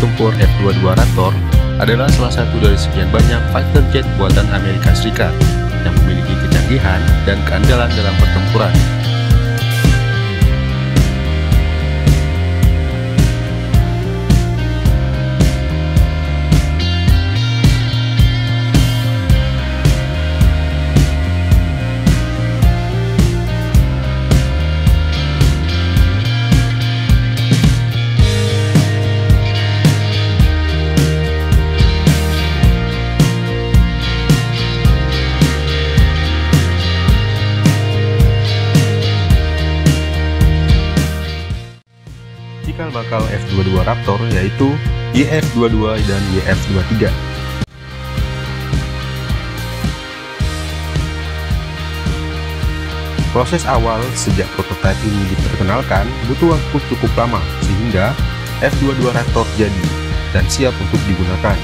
tempur F-22 Raptor adalah salah satu dari sekian banyak fighter jet buatan Amerika Serikat yang memiliki kecanggihan dan keandalan dalam pertempuran. Cikal bakal F-22 Raptor yaitu YF-22 dan YF-23. Proses awal sejak prototipe ini diperkenalkan butuh waktu cukup lama sehingga F-22 Raptor jadi dan siap untuk digunakan.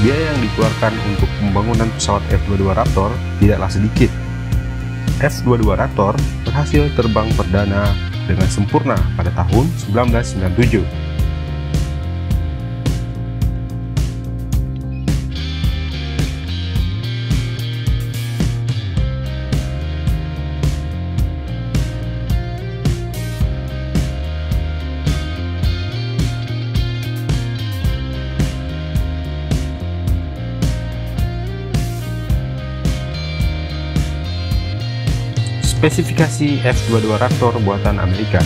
Biaya yang dikeluarkan untuk pembangunan pesawat F-22 Raptor tidaklah sedikit. F-22 Raptor berhasil terbang perdana dengan sempurna pada tahun 1997. Spesifikasi F-22 Raptor buatan Amerika.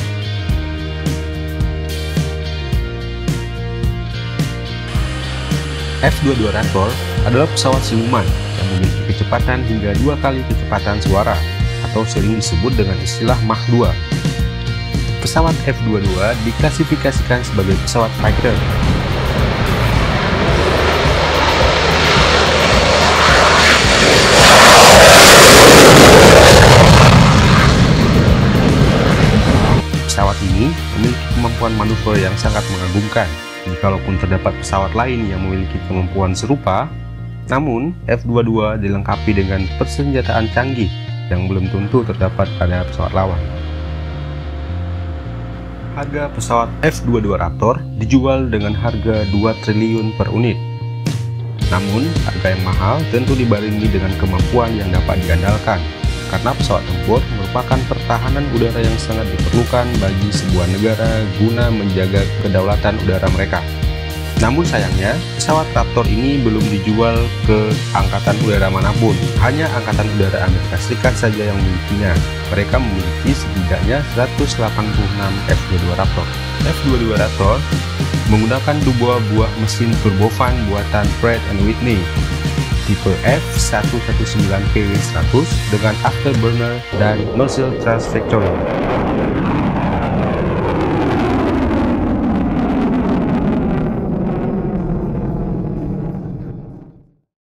F-22 Raptor adalah pesawat siluman yang memiliki kecepatan hingga 2 kali kecepatan suara atau sering disebut dengan istilah Mach 2. Pesawat F-22 diklasifikasikan sebagai pesawat fighter. Pesawat ini memiliki kemampuan manuver yang sangat mengagumkan. Jikalaupun terdapat pesawat lain yang memiliki kemampuan serupa, namun F-22 dilengkapi dengan persenjataan canggih yang belum tentu terdapat pada pesawat lawan. Harga pesawat F-22 Raptor dijual dengan harga 2 triliun per unit. Namun, harga yang mahal tentu dibarengi dengan kemampuan yang dapat diandalkan, karena pesawat tempur merupakan pertahanan udara yang sangat diperlukan bagi sebuah negara guna menjaga kedaulatan udara mereka. Namun sayangnya, pesawat Raptor ini belum dijual ke angkatan udara manapun. Hanya angkatan udara Amerika Serikat saja yang memilikinya. Mereka memiliki setidaknya 186 F-22 Raptor. F-22 Raptor menggunakan 2 buah mesin turbofan buatan Pratt & Whitney tipe F119PW100 dengan afterburner dan nozzle transfectoring.